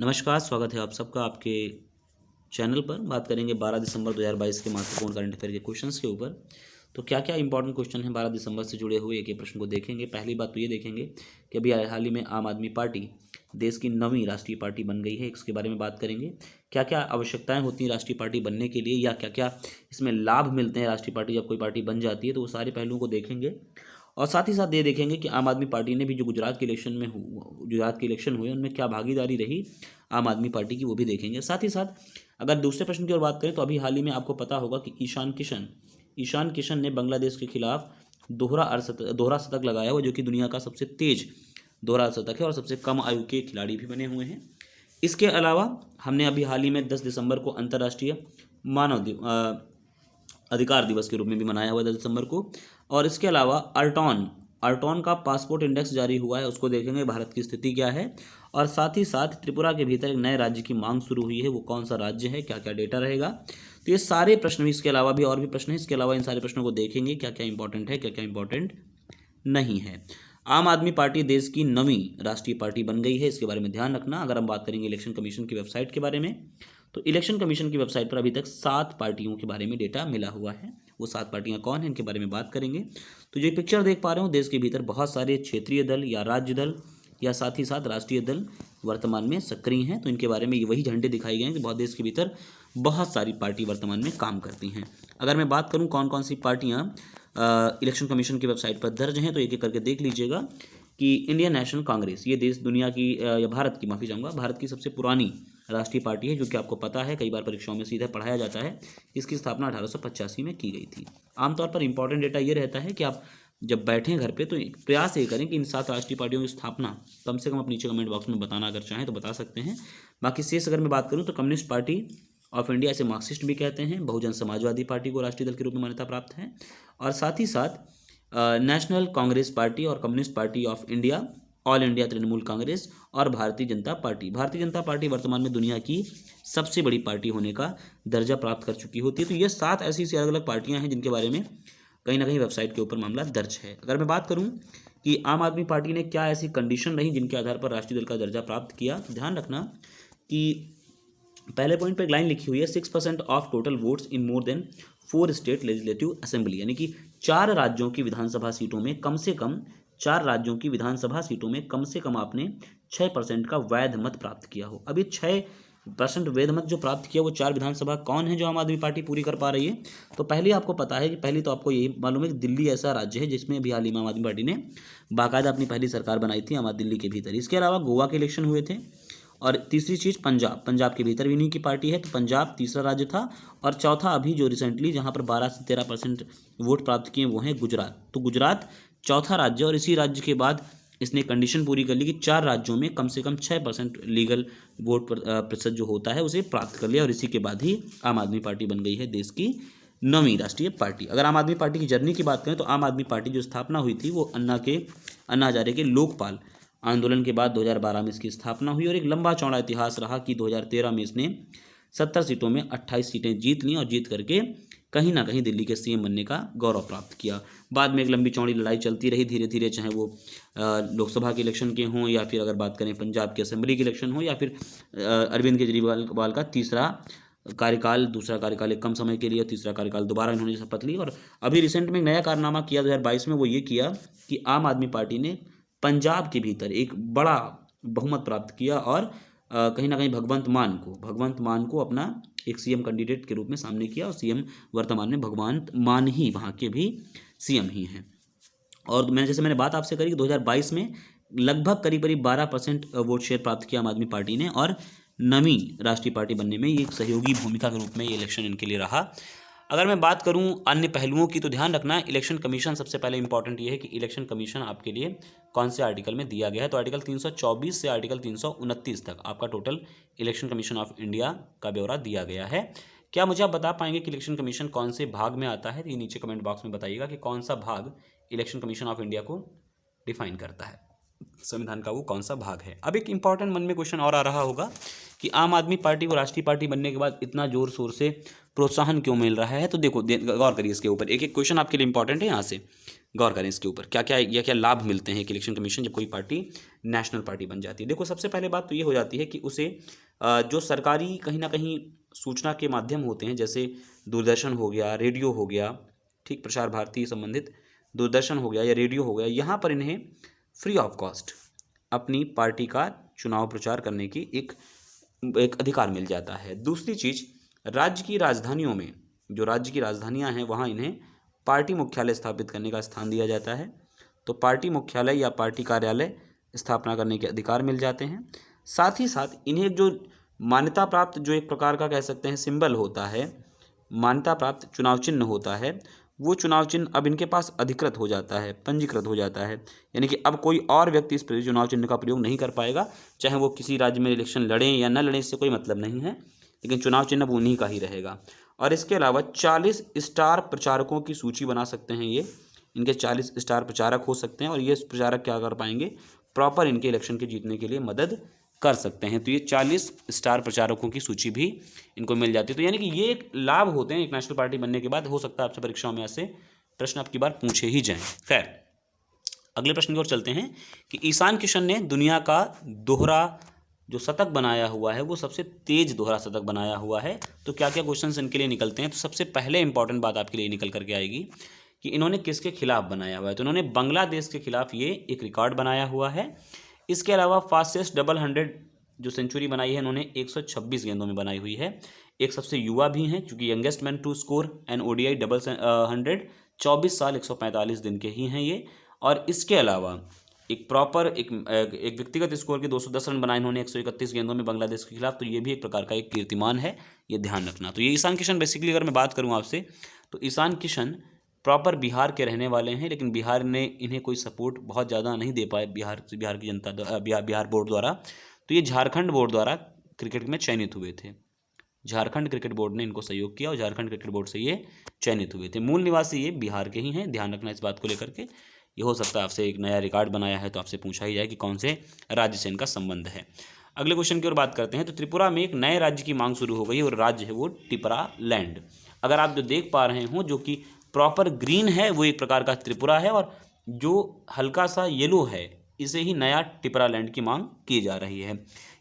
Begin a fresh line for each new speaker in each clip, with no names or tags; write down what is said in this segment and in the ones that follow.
नमस्कार, स्वागत है आप सबका आपके चैनल पर। बात करेंगे 12 दिसंबर 2022 के महत्वपूर्ण करंट अफेयर के क्वेश्चंस के ऊपर। तो क्या क्या इंपॉर्टेंट क्वेश्चन हैं 12 दिसंबर से जुड़े हुए, एक एक प्रश्न को देखेंगे। पहली बात तो ये देखेंगे कि अभी हाल ही में आम आदमी पार्टी देश की 9वीं राष्ट्रीय पार्टी बन गई है, इसके बारे में बात करेंगे। क्या क्या आवश्यकताएं होती हैं राष्ट्रीय पार्टी बनने के लिए, या क्या क्या इसमें लाभ मिलते हैं राष्ट्रीय पार्टी जब कोई पार्टी बन जाती है, तो वो सारे पहलुओं को देखेंगे। और साथ ही साथ ये देखेंगे कि आम आदमी पार्टी ने भी जो गुजरात के इलेक्शन हुए उनमें क्या भागीदारी रही आम आदमी पार्टी की, वो भी देखेंगे। साथ ही साथ अगर दूसरे प्रश्न की ओर बात करें तो अभी हाल ही में आपको पता होगा कि ईशान किशन ने बांग्लादेश के खिलाफ दोहरा शतक लगाया हुआ, जो कि दुनिया का सबसे तेज दोहरा शतक है और सबसे कम आयु के खिलाड़ी भी बने हुए हैं। इसके अलावा हमने अभी हाल ही में 10 दिसंबर को अंतर्राष्ट्रीय अधिकार दिवस के रूप में भी मनाया हुआ है 10 दिसंबर को। और इसके अलावा अर्टॉन का पासपोर्ट इंडेक्स जारी हुआ है, उसको देखेंगे भारत की स्थिति क्या है। और साथ ही साथ त्रिपुरा के भीतर एक नए राज्य की मांग शुरू हुई है, वो कौन सा राज्य है, क्या क्या डेटा रहेगा। तो ये सारे प्रश्न भी, इसके अलावा भी और भी प्रश्न हैं, इसके अलावा इन सारे प्रश्नों को देखेंगे, क्या क्या इंपॉर्टेंट है, क्या क्या इंपॉर्टेंट नहीं है। आम आदमी पार्टी देश की 9वीं राष्ट्रीय पार्टी बन गई है, इसके बारे में ध्यान रखना। अगर हम बात करेंगे इलेक्शन कमीशन की वेबसाइट के बारे में, तो इलेक्शन कमीशन की वेबसाइट पर अभी तक 7 पार्टियों के बारे में डेटा मिला हुआ है। वो 7 पार्टियां कौन हैं, इनके बारे में बात करेंगे। तो जो पिक्चर देख पा रहे हो, देश के भीतर बहुत सारे क्षेत्रीय दल या राज्य दल या साथ ही साथ राष्ट्रीय दल वर्तमान में सक्रिय हैं। तो इनके बारे में ये वही झंडे दिखाए गए हैं कि बहुत देश के भीतर बहुत सारी पार्टी वर्तमान में काम करती हैं। अगर मैं बात करूं कौन कौन सी पार्टियां इलेक्शन कमीशन की वेबसाइट पर दर्ज हैं, तो एक एक करके देख लीजिएगा। कि इंडियन नेशनल कांग्रेस, ये देश दुनिया की या भारत की, माफ़ी चाहूँगा, भारत की सबसे पुरानी राष्ट्रीय पार्टी है, जो कि आपको पता है कई बार परीक्षाओं में सीधा पढ़ाया जाता है। इसकी स्थापना 1885 में की गई थी। आमतौर पर इंपॉर्टेंट डेटा ये रहता है कि आप जब बैठें घर पे तो प्रयास ये करें कि इन 7 राष्ट्रीय पार्टियों की स्थापना कम से कम आप नीचे कमेंट बॉक्स में बताना अगर चाहें तो बता सकते हैं। बाकी शेष अगर मैं बात करूँ तो कम्युनिस्ट पार्टी ऑफ इंडिया, इसे मार्क्सिस्ट भी कहते हैं, बहुजन समाजवादी पार्टी को राष्ट्रीय दल के रूप में मान्यता प्राप्त है। और साथ ही साथ नेशनल कांग्रेस पार्टी और communist party of India, all India Trinamool Congress और भारतीय जनता पार्टी वर्तमान में दुनिया की सबसे बड़ी पार्टी होने का दर्जा प्राप्त कर चुकी होती है। तो ये 7 ऐसी अलग अलग पार्टियां हैं जिनके बारे में कहीं ना कहीं वेबसाइट के ऊपर मामला दर्ज है। अगर मैं बात करूं कि आम आदमी पार्टी ने क्या ऐसी कंडीशन रही जिनके आधार पर राष्ट्रीय दल का दर्जा प्राप्त किया, तो ध्यान रखना कि पहले पॉइंट पर एक लाइन लिखी हुई है, 6% of total votes in more than 4 state legislative assembly, यानी कि 4 राज्यों की विधानसभा सीटों में कम से कम 4 राज्यों की विधानसभा सीटों में कम से कम आपने 6% का वैध मत प्राप्त किया हो। अब ये 6% वैध मत जो प्राप्त किया, वो 4 विधानसभा कौन है जो आम आदमी पार्टी पूरी कर पा रही है। तो पहले आपको पता है कि पहली तो आपको यही मालूम है कि दिल्ली ऐसा राज्य है जिसमें भी हाल ही में आम आदमी पार्टी ने बाकायदा अपनी पहली सरकार बनाई थी, आम दिल्ली के भीतर। इसके अलावा गोवा के इलेक्शन हुए थे। और तीसरी चीज़ पंजाब के भीतर भी इन्हीं की पार्टी है, तो पंजाब तीसरा राज्य था। और चौथा अभी जो रिसेंटली जहां पर 12 से 13% वोट प्राप्त किए वो हैं गुजरात। तो गुजरात चौथा राज्य, और इसी राज्य के बाद इसने कंडीशन पूरी कर ली कि 4 राज्यों में कम से कम 6% लीगल वोट प्रतिशत जो होता है उसे प्राप्त कर लिया, और इसी के बाद ही आम आदमी पार्टी बन गई है देश की 9वीं राष्ट्रीय पार्टी। अगर आम आदमी पार्टी की जर्नी की बात करें तो आम आदमी पार्टी जो स्थापना हुई थी वो अन्ना हजारे के लोकपाल आंदोलन के बाद 2012 में इसकी स्थापना हुई, और एक लंबा चौड़ा इतिहास रहा कि 2013 में इसने 70 सीटों में 28 सीटें जीत लीं और जीत करके कहीं ना कहीं दिल्ली के सीएम बनने का गौरव प्राप्त किया। बाद में एक लंबी चौड़ी लड़ाई चलती रही धीरे धीरे, चाहे वो लोकसभा के इलेक्शन के हों या फिर अगर बात करें पंजाब के असेंबली के इलेक्शन हो, या फिर अरविंद केजरीवाल का दूसरा कार्यकाल एक कम समय के लिए, तीसरा कार्यकाल दोबारा इन्होंने शपथ ली। और अभी रिसेंट में एक नया कारनामा किया 2022 में, वो ये किया कि आम आदमी पार्टी ने पंजाब के भीतर एक बड़ा बहुमत प्राप्त किया और कहीं ना कहीं भगवंत मान को अपना एक सीएम कैंडिडेट के रूप में सामने किया, और सीएम वर्तमान में भगवंत मान ही वहाँ के भी सीएम ही हैं। और मैंने बात आपसे करी कि 2022 में लगभग करीब 12% वोट शेयर प्राप्त किया आम आदमी पार्टी ने, और 9वीं राष्ट्रीय पार्टी बनने में ये एक सहयोगी भूमिका के रूप में ये इलेक्शन इनके लिए रहा। अगर मैं बात करूं अन्य पहलुओं की, तो ध्यान रखना इलेक्शन कमीशन, सबसे पहले इंपॉर्टेंट ये है कि इलेक्शन कमीशन आपके लिए कौन से आर्टिकल में दिया गया है। तो आर्टिकल 324 से आर्टिकल 329 तक आपका total election commission of India का ब्यौरा दिया गया है। क्या मुझे आप बता पाएंगे कि इलेक्शन कमीशन कौन से भाग में आता है? ये नीचे कमेंट बॉक्स में बताइएगा कि कौन सा भाग इलेक्शन कमीशन ऑफ इंडिया को डिफाइन करता है। संविधान का वो कौन सा भाग है। अब एक इंपॉर्टेंट मन में क्वेश्चन और आ रहा होगा कि आम आदमी पार्टी को राष्ट्रीय पार्टी बनने के बाद इतना जोर शोर से प्रोत्साहन क्यों मिल रहा है। तो देखो गौर करिए इसके ऊपर, एक एक क्वेश्चन आपके लिए इंपॉर्टेंट है, यहाँ से गौर करें इसके ऊपर क्या क्या या क्या लाभ मिलते हैं एक इलेक्शन कमीशन जब कोई पार्टी नेशनल पार्टी बन जाती है। देखो सबसे पहले बात तो ये हो जाती है कि उसे जो सरकारी कहीं ना कहीं सूचना के माध्यम होते हैं, जैसे दूरदर्शन हो गया, रेडियो हो गया, ठीक, प्रसार भारती संबंधित दूरदर्शन हो गया या रेडियो हो गया, यहाँ पर इन्हें फ्री ऑफ कॉस्ट अपनी पार्टी का चुनाव प्रचार करने की एक अधिकार मिल जाता है। दूसरी चीज़, राज्य की राजधानियों में, जो राज्य की राजधानियां हैं वहाँ इन्हें पार्टी मुख्यालय स्थापित करने का स्थान दिया जाता है। तो पार्टी मुख्यालय या पार्टी कार्यालय स्थापना करने के अधिकार मिल जाते हैं। साथ ही साथ इन्हें जो मान्यता प्राप्त, जो एक प्रकार का कह सकते हैं सिंबल होता है, मान्यता प्राप्त चुनाव चिन्ह होता है, वो चुनाव चिन्ह अब इनके पास अधिकृत हो जाता है, पंजीकृत हो जाता है। यानी कि अब कोई और व्यक्ति इस चुनाव चिन्ह का प्रयोग नहीं कर पाएगा, चाहे वो किसी राज्य में इलेक्शन लड़ें या न लड़ें, इससे कोई मतलब नहीं है, लेकिन चुनाव चिन्ह अब उन्हीं का ही रहेगा। और इसके अलावा 40 स्टार प्रचारकों की सूची बना सकते हैं ये, इनके 40 स्टार प्रचारक हो सकते हैं और ये प्रचारक क्या कर पाएंगे, प्रॉपर इनके इलेक्शन के जीतने के लिए मदद कर सकते हैं। तो ये 40 स्टार प्रचारकों की सूची भी इनको मिल जाती है। तो यानी कि ये एक लाभ होते हैं एक नेशनल पार्टी बनने के बाद। हो सकता है आपसे परीक्षाओं में ऐसे प्रश्न आपकी बार पूछे ही जाएं। खैर, अगले प्रश्न की ओर चलते हैं कि ईशान किशन ने दुनिया का दोहरा जो शतक बनाया हुआ है वो सबसे तेज दोहरा शतक बनाया हुआ है। तो क्या क्या क्वेश्चंस इनके लिए निकलते हैं। तो सबसे पहले इंपॉर्टेंट बात आपके लिए निकल करके आएगी कि इन्होंने किसके खिलाफ बनाया हुआ है। तो इन्होंने बांग्लादेश के खिलाफ ये एक रिकॉर्ड बनाया हुआ है। इसके अलावा फास्टेस्ट डबल 100 जो सेंचुरी बनाई है इन्होंने 126 गेंदों में बनाई हुई है। एक सबसे युवा भी हैं, चूंकि youngest man to score an ODI double 100, 24 साल 145 दिन के ही हैं ये। और इसके अलावा एक प्रॉपर एक व्यक्तिगत स्कोर के 210 रन बनाए इन्होंने 131 गेंदों में बांग्लादेश के खिलाफ। तो ये भी एक प्रकार का एक कीर्तिमान है, ये ध्यान रखना। तो ये ईशान किशन बेसिकली अगर मैं बात करूँ आपसे, तो ईशान किशन प्रॉपर बिहार के रहने वाले हैं, लेकिन बिहार ने इन्हें कोई सपोर्ट बहुत ज़्यादा नहीं दे पाए, बिहार की जनता, बिहार बोर्ड द्वारा। तो ये झारखंड बोर्ड द्वारा क्रिकेट में चयनित हुए थे। झारखंड क्रिकेट बोर्ड ने इनको सहयोग किया और झारखंड क्रिकेट बोर्ड से ये चयनित हुए थे। मूल निवासी ये बिहार के ही हैं, ध्यान रखना इस बात को लेकर के। ये हो सकता है आपसे एक नया रिकॉर्ड बनाया है तो आपसे पूछा ही जाए कि कौन से राज्य से इनका संबंध है। अगले क्वेश्चन की ओर बात करते हैं। तो त्रिपुरा में एक नए राज्य की मांग शुरू हो गई और राज्य है वो टिपरा लैंड। अगर आप जो देख पा रहे हो, जो कि प्रॉपर ग्रीन है, वो एक प्रकार का त्रिपुरा है, और जो हल्का सा येलो है इसे ही नया टिपरा लैंड की मांग की जा रही है।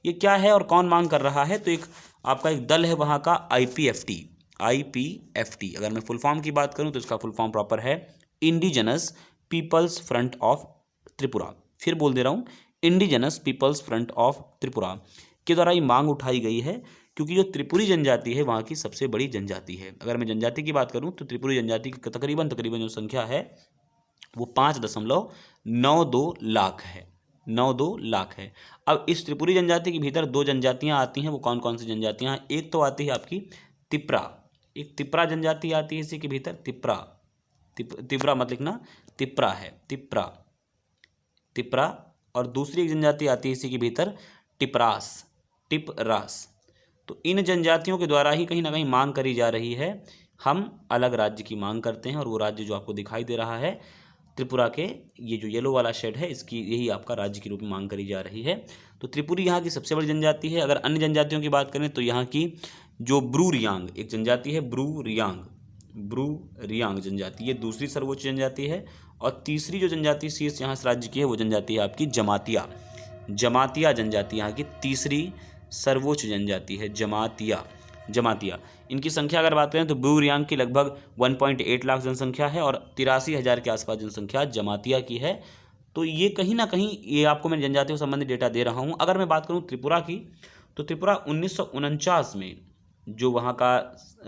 ये क्या है और कौन मांग कर रहा है। तो एक आपका एक दल है वहाँ का IPFT। अगर मैं फुल फॉर्म की बात करूँ तो इसका फुल फॉर्म प्रॉपर है indigenous peoples front of Tripura. फिर बोल दे रहा हूँ, indigenous peoples front of Tripura के द्वारा ये मांग उठाई गई है, क्योंकि जो त्रिपुरी जनजाति है वहाँ की सबसे बड़ी जनजाति है। अगर मैं जनजाति की बात करूँ तो त्रिपुरी जनजाति की तकरीबन जो संख्या है वो 5.92 लाख है, 92 लाख है। अब इस त्रिपुरी जनजाति के भीतर दो जनजातियां आती हैं। वो कौन कौन सी जनजातियां हैं। एक तो आती है आपकी तिप्रा, एक तिप्रा जनजाति आती है इसी के भीतर, तिप्रा मत लिखना, तिप्रा है, तिप्रा। और दूसरी एक जनजाति आती है इसी के भीतर टिपरास। तो इन जनजातियों के द्वारा ही कहीं ना कहीं मांग करी जा रही है, हम अलग राज्य की मांग करते हैं। और वो राज्य जो आपको दिखाई दे रहा है त्रिपुरा के, ये जो येलो वाला शेड है, इसकी यही आपका राज्य के रूप में मांग करी जा रही है। तो त्रिपुरी यहाँ की सबसे बड़ी जनजाति है। अगर अन्य जनजातियों की बात करें तो यहाँ की जो ब्रू रियांग एक जनजाति है, ब्रू रियांग जनजाति, ये दूसरी सर्वोच्च जनजाति है। और तीसरी जो जनजाति शीर्ष यहाँ राज्य की है वो जनजाति है आपकी जमातिया जनजाति, यहाँ की तीसरी सर्वोच्च जनजाति है जमातिया। इनकी संख्या अगर बात करें तो ब्रू रियांग की लगभग 1.8 लाख जनसंख्या है और 83,000 के आसपास जनसंख्या जमातिया की है। तो ये कहीं ना कहीं, ये आपको मैं जनजातियों से संबंधित डेटा दे रहा हूँ। अगर मैं बात करूँ त्रिपुरा की, तो त्रिपुरा 1949 में जो वहाँ का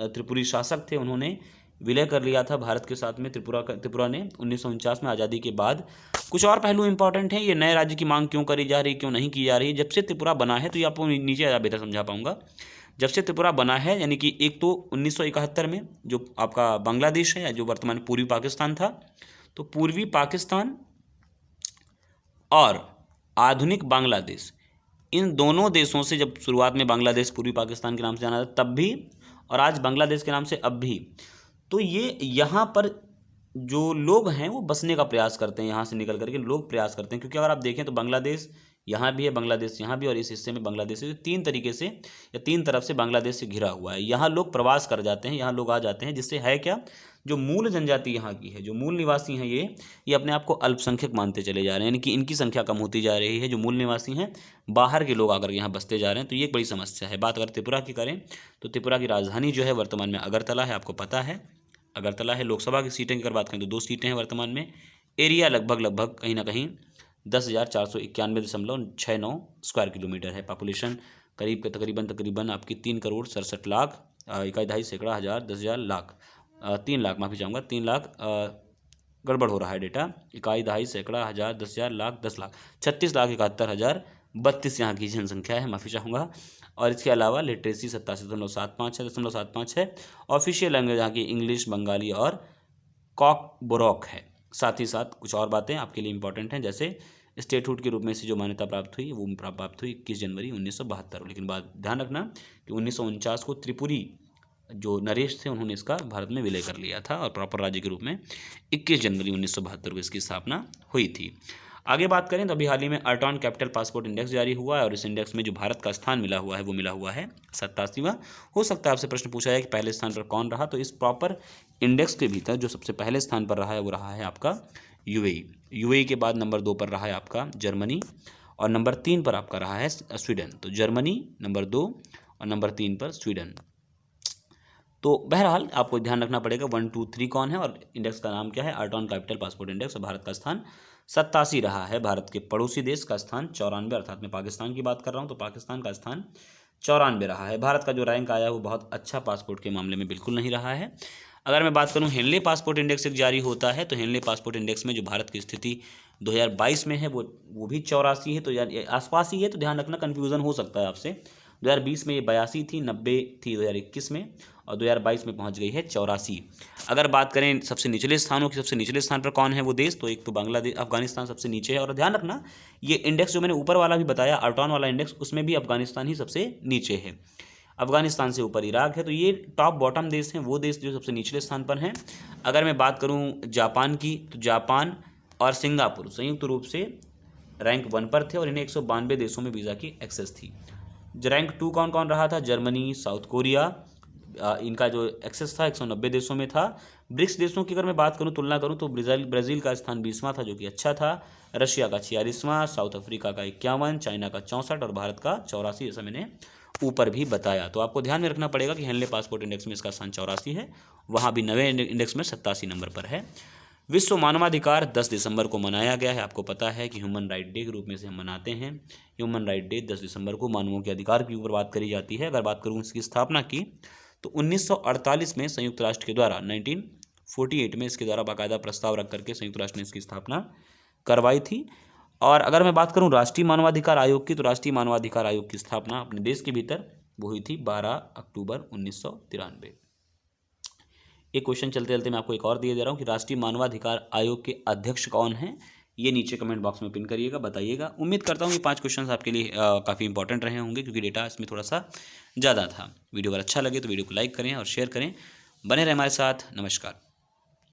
त्रिपुरी शासक थे उन्होंने विलय कर लिया था भारत के साथ में। त्रिपुरा ने 1949 में आज़ादी के बाद। कुछ और पहलू इंपॉर्टेंट हैं, ये नए राज्य की मांग क्यों करी जा रही, क्यों नहीं की जा रही। जब से त्रिपुरा बना है, तो ये आपको नीचे बेहतर समझा पाऊंगा। जब से त्रिपुरा बना है, यानी कि एक तो 1971 में जो आपका बांग्लादेश है, जो वर्तमान पूर्वी पाकिस्तान था, तो पूर्वी पाकिस्तान और आधुनिक बांग्लादेश, इन दोनों देशों से जब शुरुआत में बांग्लादेश पूर्वी पाकिस्तान के नाम से जाना था तब भी, और आज बांग्लादेश के नाम से अब भी, तो ये यहाँ पर जो लोग हैं वो बसने का प्रयास करते हैं, यहाँ से निकल करके लोग प्रयास करते हैं, क्योंकि अगर आप देखें तो बांग्लादेश यहाँ भी है, बांग्लादेश यहाँ भी, और इस हिस्से में बांग्लादेश है। तीन तरीके से या तीन तरफ से बांग्लादेश से घिरा हुआ है। यहाँ लोग प्रवास कर जाते हैं, यहाँ लोग आ जाते हैं, जिससे है क्या, जो मूल जनजाति यहाँ की है, जो मूल निवासी हैं ये अपने आप को अल्पसंख्यक मानते चले जा रहे हैं, यानी कि इनकी संख्या कम होती जा रही है। जो मूल निवासी हैं बाहर के लोग आकर यहाँ बसते जा रहे हैं, तो ये एक बड़ी समस्या है। बात अगर त्रिपुरा की करें तो त्रिपुरा की राजधानी जो है वर्तमान में अगरतला है, आपको पता है अगरतला है। लोकसभा की सीटें की अगर बात करें तो 2 सीटें हैं वर्तमान में। एरिया लगभग कहीं ना कहीं 10,491.69 स्क्वायर किलोमीटर है। पॉपुलेशन तकरीबन आपकी 3,67,00,000, 1.5 सैकड़ा 10,000 3 लाख, माफ़ी चाहूँगा 3 लाख, गड़बड़ हो रहा है डेटा, 1.5 सैकड़ा 10 लाख 36,71,032 यहाँ की जनसंख्या है, माफ़ी चाहूँगा। और इसके अलावा लिटरेसी 87.75 है। ऑफिशियल लैंग्वेज यहाँ की इंग्लिश, बंगाली और कॉक बोरोक है। साथ ही साथ कुछ और बातें आपके लिए इंपॉर्टेंट हैं, जैसे स्टेटहुड के रूप में से जो मान्यता प्राप्त हुई वो प्राप्त हुई 21 जनवरी 1972। लेकिन बात ध्यान रखना कि 1949 को त्रिपुरी जो नरेश थे उन्होंने इसका भारत में विलय कर लिया था, और प्रॉपर राज्य के रूप में 21 जनवरी 1972 को इसकी स्थापना हुई थी। आगे बात करें तो अभी हाल ही में अर्टॉन कैपिटल पासपोर्ट इंडेक्स जारी हुआ है, और इस इंडेक्स में जो भारत का स्थान मिला हुआ है वो मिला हुआ है 87वां। हो सकता है आपसे प्रश्न पूछा जाए कि पहले स्थान पर कौन रहा, तो इस प्रॉपर इंडेक्स के भीतर जो सबसे पहले स्थान पर रहा है वो रहा है आपका यूएई के बाद नंबर 2 पर रहा है आपका जर्मनी, और नंबर 3 पर आपका रहा है स्वीडन। तो जर्मनी नंबर 2 और नंबर 3 पर स्वीडन। तो बहरहाल आपको ध्यान रखना पड़ेगा 1, 2, 3 कौन है, और इंडेक्स का नाम क्या है, अर्टॉन कैपिटल पासपोर्ट इंडेक्स। और भारत का स्थान 87 रहा है। भारत के पड़ोसी देश का स्थान 94, अर्थात मैं पाकिस्तान की बात कर रहा हूँ तो पाकिस्तान का स्थान 94 रहा है। भारत का जो रैंक आया वो बहुत अच्छा पासपोर्ट के मामले में बिल्कुल नहीं रहा है। अगर मैं बात करूं हेनले पासपोर्ट इंडेक्स एक जारी होता है, तो हेनले पासपोर्ट इंडेक्स में जो भारत की स्थिति 2022 में है वो भी 84 है, तो यार आसपास ही है, तो ध्यान रखना, कन्फ्यूज़न हो सकता है आपसे। 2020 में ये 82 थी, 90 थी 2021 में, और 2022 में पहुंच गई है 84। अगर बात करें सबसे निचले स्थानों की, सबसे निचले स्थान पर कौन है वो देश, तो एक तो बांग्लादेश, अफगानिस्तान सबसे नीचे है। और ध्यान रखना ये इंडेक्स जो मैंने ऊपर वाला भी बताया अर्टॉन वाला इंडेक्स, उसमें भी अफगानिस्तान ही सबसे नीचे है। अफगानिस्तान से ऊपर इराक है। तो ये टॉप बॉटम देश हैं, वो देश जो सबसे निचले स्थान पर हैं। अगर मैं बात करूं जापान की, तो जापान और सिंगापुर संयुक्त रूप से रैंक 1 पर थे, और इन्हें 192 देशों में वीज़ा की एक्सेस थी। रैंक 2 कौन कौन रहा था, जर्मनी, साउथ कोरिया, इनका जो एक्सेस था 190 देशों में था। ब्रिक्स देशों की अगर मैं बात करूं, तुलना करूं, तो ब्राज़ील का स्थान 20वां था, जो कि अच्छा था। रशिया का 46वां, साउथ अफ्रीका का 51, चाइना का 64 और भारत का 84, ऐसा मैंने ऊपर भी बताया। तो आपको ध्यान में रखना पड़ेगा कि हेनले पासपोर्ट इंडेक्स में इसका स्थान 84 है, वहाँ भी नवे इंडेक्स में 87 नंबर पर है। विश्व मानवाधिकार 10 दिसंबर को मनाया गया है। आपको पता है कि ह्यूमन राइट डे के रूप में से हम मनाते हैं। ह्यूमन राइट डे 10 दिसंबर को मानवों के अधिकार के ऊपर बात करी जाती है। अगर बात करूँ इसकी स्थापना की, तो 1948 में संयुक्त राष्ट्र के द्वारा, 1948 में इसके द्वारा बाकायदा प्रस्ताव रख करके संयुक्त राष्ट्र ने इसकी स्थापना करवाई थी। और अगर मैं बात करूं राष्ट्रीय मानवाधिकार आयोग की, तो राष्ट्रीय मानवाधिकार आयोग की स्थापना अपने देश के भीतर वो हुई थी 12 अक्टूबर 1993। एक क्वेश्चन चलते चलते मैं आपको एक और दिए दे रहा हूं कि राष्ट्रीय मानवाधिकार आयोग के अध्यक्ष कौन हैं, ये नीचे कमेंट बॉक्स में पिन करिएगा, बताइएगा। उम्मीद करता हूँ ये 5 क्वेश्चन आपके लिए काफ़ी इंपॉर्टेंट रहे होंगे, क्योंकि डेटा इसमें थोड़ा सा ज़्यादा था। वीडियो अगर अच्छा लगे तो वीडियो को लाइक करें और शेयर करें। बने रहे हमारे साथ। नमस्कार।